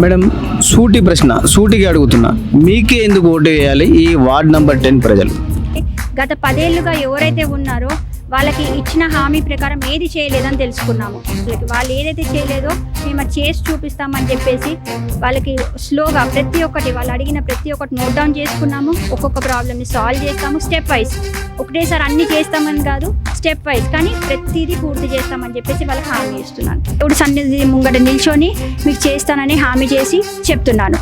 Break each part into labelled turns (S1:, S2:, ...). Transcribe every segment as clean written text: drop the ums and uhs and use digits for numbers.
S1: Madam, సూటిగా అడుగుతున్నా, మీకే ఎందుకు ఓటు వేయాలి ఈ వార్డ్ నంబర్ 10 ప్రజలు?
S2: గత 10 ఏళ్ళుగా ఎవరైతే ఉన్నారో వాళ్ళకి ఇచ్చిన హామీ ప్రకారం ఏది చేయలేదని తెలుసుకున్నాము. వాళ్ళు ఏదైతే చేయలేదో మేము అది చేసి చూపిస్తామని చెప్పేసి వాళ్ళకి స్లోగా ప్రతి ఒక్కటి వాళ్ళు అడిగిన ప్రతి ఒక్కటి నోట్ డౌన్ చేసుకున్నాము. ఒక్కొక్క ప్రాబ్లమ్ని సాల్వ్ చేస్తాము స్టెప్ వైజ్. ఒకటేసారి అన్ని చేస్తామని కాదు, స్టెప్ వైజ్, కానీ ప్రతిదీ పూర్తి చేస్తామని చెప్పేసి వాళ్ళకి హామీ ఇస్తున్నాను. దేవుడు సన్నిధి ముంగట నిల్చొని మీకు చేస్తానని హామీ చేసి చెప్తున్నాను.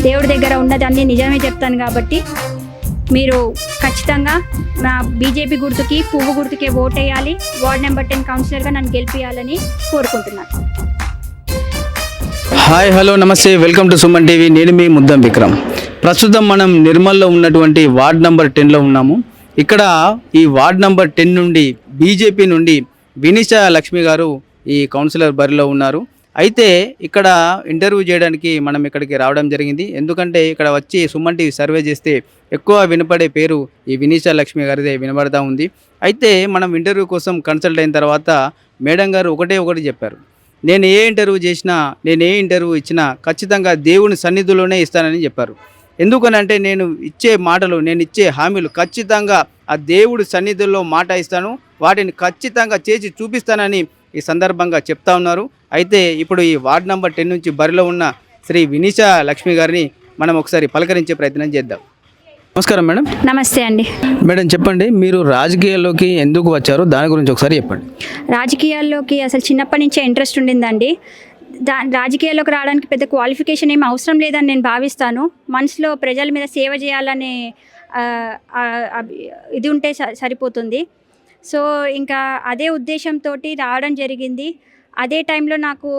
S2: దేవుడి దగ్గర ఉన్నదాన్ని నిజమే చెప్తాను కాబట్టి మీరు ఖచ్చితంగా నా బీజేపీ గుర్తుకి, పువ్వు గుర్తుకే ఓటేయాలి. వార్డ్ నెంబర్ 10 కౌన్సిలర్గా నన్ను గెలిపియాలని కోరుకుంటున్నాను.
S1: హాయ్, హలో, నమస్తే, వెల్కమ్ టు సుమన్ టీవీ. నేను మీ ముద్దం విక్రమ్. ప్రస్తుతం మనం నిర్మల్లో ఉన్నటువంటి వార్డ్ నెంబర్ 10లో ఉన్నాము. ఇక్కడ ఈ వార్డ్ నెంబర్ 10 నుండి బీజేపీ నుండి వినీషా లక్ష్మి గారు ఈ కౌన్సిలర్ బరిలో ఉన్నారు. అయితే ఇక్కడ ఇంటర్వ్యూ చేయడానికి మనం ఇక్కడికి రావడం జరిగింది. ఎందుకంటే ఇక్కడ వచ్చి సుమన్ టీవీ సర్వే చేస్తే ఎక్కువ వినపడే పేరు ఈ వినీషా లక్ష్మి గారిదే వినబడతా ఉంది. అయితే మనం ఇంటర్వ్యూ కోసం కన్సల్ట్ అయిన తర్వాత మేడం గారు ఒకటి చెప్పారు. నేను ఏ ఇంటర్వ్యూ ఇచ్చినా ఖచ్చితంగా దేవుని సన్నిధిలోనే ఇస్తానని చెప్పారు. ఎందుకనంటే నేను ఇచ్చే మాటలు, నేను ఇచ్చే హామీలు ఖచ్చితంగా ఆ దేవుడి సన్నిధిలో మాట ఇస్తాను, వాటిని ఖచ్చితంగా చేసి చూపిస్తానని ఈ సందర్భంగా చెప్తా ఉన్నారు. అయితే ఇప్పుడు ఈ వార్డ్ నెంబర్ 10 నుంచి బరిలో ఉన్న శ్రీ వినీషా లక్ష్మి గారిని మనం ఒకసారి పలకరించే ప్రయత్నం చేద్దాం. నమస్కారం మేడం.
S2: నమస్తే అండి.
S1: మేడం, చెప్పండి, మీరు రాజకీయాల్లోకి ఎందుకు వచ్చారో దాని గురించి ఒకసారి చెప్పండి.
S2: రాజకీయాల్లోకి అసలు చిన్నప్పటి నుంచే ఇంట్రెస్ట్ ఉండిందండి. రాజకీయాల్లోకి రావడానికి పెద్ద క్వాలిఫికేషన్ ఏమి అవసరం లేదని నేను భావిస్తాను. మనసులో ప్రజల మీద సేవ చేయాలనే ఇది ఉంటే సరిపోతుంది. సో ఇంకా అదే ఉద్దేశంతో రావడం జరిగింది. అదే టైంలో నాకు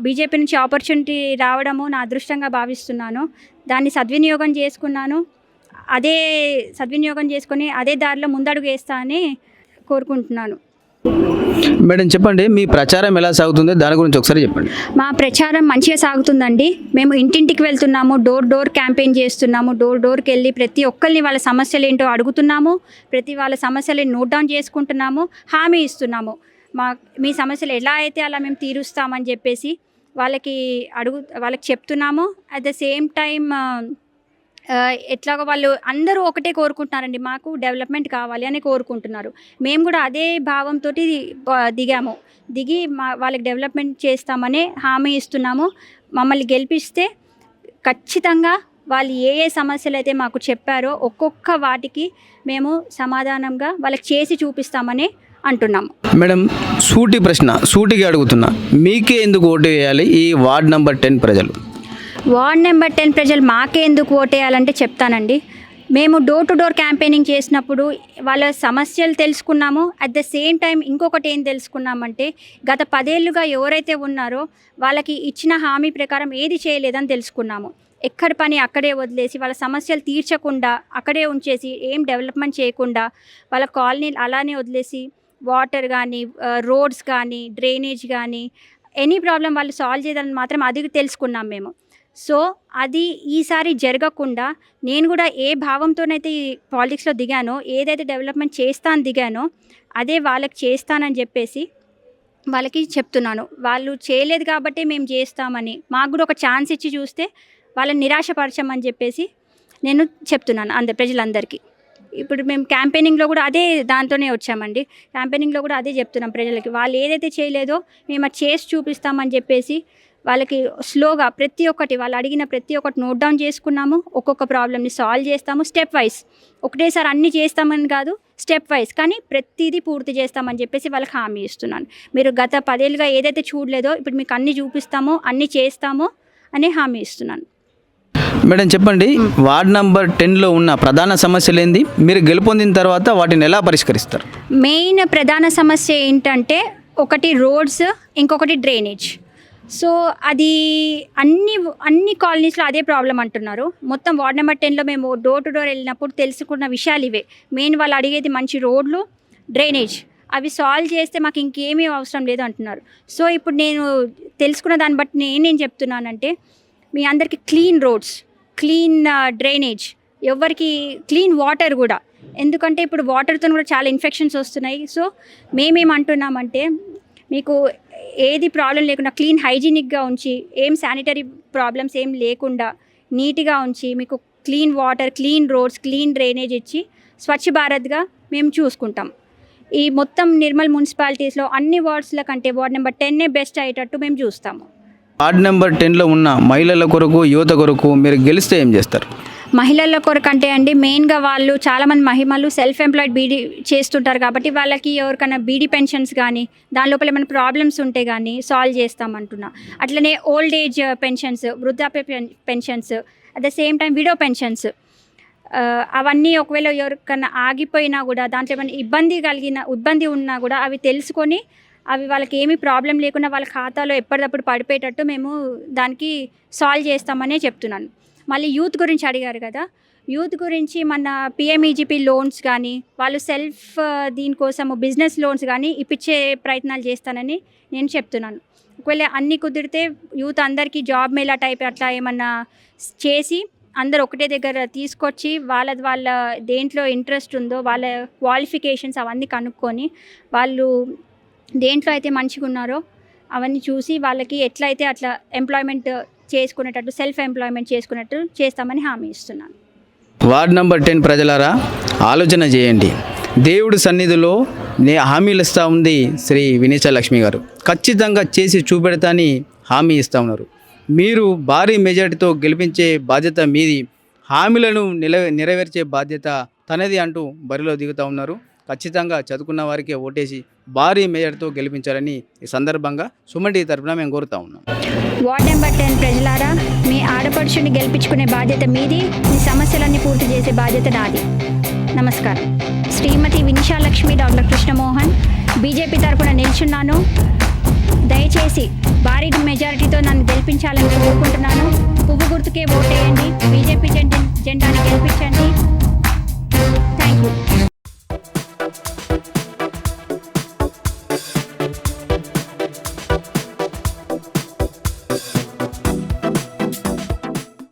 S2: బీజేపీ నుంచి ఆపర్చునిటీ రావడము నా అదృష్టంగా భావిస్తున్నాను. దాన్ని సద్వినియోగం చేసుకొని అదే దారిలో ముందడుగు వేస్తా అని కోరుకుంటున్నాను.
S1: మేడం, చెప్పండి, మీ ప్రచారం ఎలా సాగుతుందో దాని గురించి ఒకసారి చెప్పండి.
S2: మా ప్రచారం మంచిగా సాగుతుందండి. మేము ఇంటింటికి వెళ్తున్నాము, డోర్ క్యాంపెయిన్ చేస్తున్నాము. డోర్కి వెళ్ళి ప్రతి ఒక్కరిని వాళ్ళ సమస్యలు ఏంటో అడుగుతున్నాము. ప్రతి వాళ్ళ సమస్యలు నోట్ డౌన్ చేసుకుంటున్నాము, హామీ ఇస్తున్నాము. మీ సమస్యలు ఎలా అయితే అలా మేము తీరుస్తామని చెప్పేసి వాళ్ళకి చెప్తున్నాము. అట్ ద సేమ్ టైం ఎట్లాగో వాళ్ళు అందరూ ఒకటే కోరుకుంటున్నారండి, మాకు డెవలప్మెంట్ కావాలి అని కోరుకుంటున్నారు. మేము కూడా అదే భావంతో దిగి వాళ్ళకి డెవలప్మెంట్ చేస్తామని హామీ ఇస్తున్నాము. మమ్మల్ని గెలిపిస్తే ఖచ్చితంగా వాళ్ళు ఏ సమస్యలు అయితే మాకు చెప్పారో ఒక్కొక్క వాటికి మేము సమాధానంగా వాళ్ళకి చేసి చూపిస్తామని అంటున్నాము.
S1: మేడం, సూటిగా అడుగుతున్నా, మీకే ఎందుకు ఓటు వేయాలి ఈ వార్డ్ నెంబర్ 10 ప్రజలు?
S2: వార్డ్ నెంబర్ 10 ప్రజలు మాకే ఎందుకు ఓటేయాలంటే చెప్తానండి. మేము డోర్ క్యాంపెయినింగ్ చేసినప్పుడు వాళ్ళ సమస్యలు తెలుసుకున్నాము. అట్ ద సేమ్ టైం ఇంకొకటి ఏం తెలుసుకున్నామంటే గత 10 ఏళ్ళుగా ఎవరైతే ఉన్నారో వాళ్ళకి ఇచ్చిన హామీ ప్రకారం ఏది చేయలేదని తెలుసుకున్నాము. ఎక్కడి పని అక్కడే వదిలేసి వాళ్ళ సమస్యలు తీర్చకుండా అక్కడే ఉంచేసి ఏం డెవలప్మెంట్ చేయకుండా వాళ్ళ కాలనీలు అలానే వదిలేసి వాటర్ కానీ, రోడ్స్ కానీ, డ్రైనేజ్ కానీ ఎనీ ప్రాబ్లం వాళ్ళు సాల్వ్ చేయాలని మాత్రం అది తెలుసుకున్నాం మేము. సో అది ఈసారి జరగకుండా నేను కూడా ఏ భావంతోనైతే ఈ పాలిటిక్స్లో దిగానో, ఏదైతే డెవలప్మెంట్ దిగానో అదే వాళ్ళకి చేస్తానని చెప్పేసి వాళ్ళకి చెప్తున్నాను. వాళ్ళు చేయలేదు కాబట్టి మేము చేస్తామని, మాకు కూడా ఒక ఛాన్స్ ఇచ్చి చూస్తే వాళ్ళని నిరాశపరచమని చెప్పేసి నేను చెప్తున్నాను ప్రజలందరికీ. ఇప్పుడు మేము క్యాంపెయినింగ్లో కూడా అదే దాంతోనే వచ్చామండి. క్యాంపెయినింగ్లో కూడా అదే చెప్తున్నాం ప్రజలకి. వాళ్ళు ఏదైతే చేయలేదో మేము అది చేసి చూపిస్తామని చెప్పేసి వాళ్ళకి స్లోగా ప్రతి ఒక్కటి వాళ్ళు అడిగిన ప్రతి ఒక్కటి నోట్ డౌన్ చేసుకున్నాము. ఒక్కొక్క ప్రాబ్లమ్ని సాల్వ్ చేస్తాము స్టెప్ వైజ్. ఒకటేసారి అన్ని చేస్తామని కాదు, స్టెప్ వైజ్, కానీ ప్రతిదీ పూర్తి చేస్తామని చెప్పేసి వాళ్ళకి హామీ ఇస్తున్నాను. మీరు గత 10 ఏళ్ళుగా ఏదైతే చూడలేదో ఇప్పుడు మీకు అన్నీ చూపిస్తాము, అన్నీ చేస్తాము అని హామీ ఇస్తున్నాను.
S1: మేడం, చెప్పండి, వార్డ్ నెంబర్ 10లో ఉన్న ప్రధాన సమస్యలు ఏంది? మీరు గెలుపొందిన తర్వాత వాటిని ఎలా పరిష్కరిస్తారు?
S2: మెయిన్ ప్రధాన సమస్య ఏంటంటే ఒకటి రోడ్స్, ఇంకొకటి డ్రైనేజ్. సో అది అన్ని కాలనీస్లో అదే ప్రాబ్లం అంటున్నారు. మొత్తం వార్డ్ నెంబర్ 10లో మేము డోర్ వెళ్ళినప్పుడు తెలుసుకున్న విషయాలు ఇవే. మెయిన్ వాళ్ళు అడిగేది మంచి రోడ్లు, డ్రైనేజ్. అవి సాల్వ్ చేస్తే మాకు ఇంకేమీ అవసరం లేదు అంటున్నారు. సో ఇప్పుడు నేను తెలుసుకున్న దాన్ని బట్టి నేనేం చెప్తున్నానంటే మీ అందరికీ క్లీన్ రోడ్స్, క్లీన్ డ్రైనేజ్, ఎవరికి క్లీన్ వాటర్ కూడా. ఎందుకంటే ఇప్పుడు వాటర్తో కూడా చాలా ఇన్ఫెక్షన్స్ వస్తున్నాయి. సో మేమేమంటున్నామంటే మీకు ఏది ప్రాబ్లం లేకుండా క్లీన్ హైజీనిక్గా ఉంచి ఏం శానిటరీ ప్రాబ్లమ్స్ ఏం లేకుండా నీట్గా ఉంచి మీకు clean water, clean roads, clean drainage ఇచ్చి స్వచ్ఛ భారత్గా మేము చూసుకుంటాం. ఈ మొత్తం నిర్మల్ మున్సిపాలిటీస్లో అన్ని వార్డ్స్ల కంటే వార్డ్ నెంబర్ 10 బెస్ట్ అయ్యేటట్టు మేము చూస్తాము.
S1: వార్డ్ నెంబర్ 10లో ఉన్న మహిళల కొరకు, యువత కొరకు మీరు గెలిస్తే ఏం చేస్తారు?
S2: మహిళల కొరకు అంటే అండి, మెయిన్గా వాళ్ళు చాలామంది మహిళలు సెల్ఫ్ ఎంప్లాయిడ్ బీడీ చేస్తుంటారు కాబట్టి వాళ్ళకి ఎవరికైనా బీడీ పెన్షన్స్ కానీ దాని లోపల ఏమైనా ప్రాబ్లమ్స్ ఉంటే కానీ సాల్వ్ చేస్తామంటున్నా. అట్లనే ఓల్డ్ ఏజ్ పెన్షన్స్, వృద్ధాప్య pensions, at the same time widow pensions, అవన్నీ ఒకవేళ ఎవరికైనా ఆగిపోయినా కూడా దాంట్లో ఏమైనా ఇబ్బంది ఉన్నా కూడా అవి తెలుసుకొని అవి వాళ్ళకి ఏమీ ప్రాబ్లం లేకుండా వాళ్ళ ఖాతాలో ఎప్పటికప్పుడు పడిపోయేటట్టు మేము దానికి సాల్వ్ చేస్తామనే చెప్తున్నాను. మళ్ళీ యూత్ గురించి అడిగారు కదా, యూత్ గురించి మన పిఎంఈజీపీ లోన్స్ కానీ వాళ్ళు సెల్ఫ్ దీనికోసము బిజినెస్ లోన్స్ కానీ ఇప్పించే ప్రయత్నాలు చేస్తానని నేను చెప్తున్నాను. ఒకవేళ అన్నీ కుదిరితే యూత్ అందరికీ జాబ్ మేళా టైప్ అట్లా ఏమన్నా చేసి అందరు ఒకటే దగ్గర తీసుకొచ్చి వాళ్ళ దేంట్లో ఇంట్రెస్ట్ ఉందో వాళ్ళ క్వాలిఫికేషన్స్ అవన్నీ కనుక్కొని వాళ్ళు దేంట్లో అయితే మంచిగా ఉన్నారో అవన్నీ చూసి వాళ్ళకి ఎట్లయితే అట్లా ఎంప్లాయ్మెంట్ చేసుకునేటట్టు, సెల్ఫ్ ఎంప్లాయ్మెంట్ చేసుకునేట్టు చేస్తామని హామీ ఇస్తున్నాను.
S1: వార్డ్ నెంబర్ 10 ప్రజలారా, ఆలోచన చేయండి. దేవుడి సన్నిధిలో హామీలు ఇస్తూ ఉంది శ్రీ వినీచలక్ష్మి గారు. ఖచ్చితంగా చేసి చూపెడతాని హామీ ఇస్తూ ఉన్నారు. మీరు భారీ మెజార్టీతో గెలిపించే బాధ్యత మీది, హామీలను నెరవేర్చే బాధ్యత తనది అంటూ బరిలో దిగుతూ ఉన్నారు. ఖచ్చితంగా చదువుకున్న వారికి ఓటేసి భారీ మెజార్టీతో గెలిపించాలని ఈ సందర్భంగా సుమన్ టీవీ తరఫున మేము కోరుతా ఉన్నాం.
S2: వార్డ్ నెంబర్ 10 ప్రజలారా, మీ ఆడపడుచుని గెలిపించుకునే బాధ్యత మీది, మీ సమస్యలన్నీ పూర్తి చేసే బాధ్యత నాది. నమస్కారం. శ్రీమతి వినిషాలక్ష్మి డాక్టర్ కృష్ణమోహన్, బీజేపీ తరఫున నిల్చున్నాను. దయచేసి భారీ మెజారిటీతో నన్ను గెలిపించాలని కోరుకుంటున్నాను. పువ్వు గుర్తుకే ఓటేయండి. బీజేపీ జెండాని గెలిపించాలి.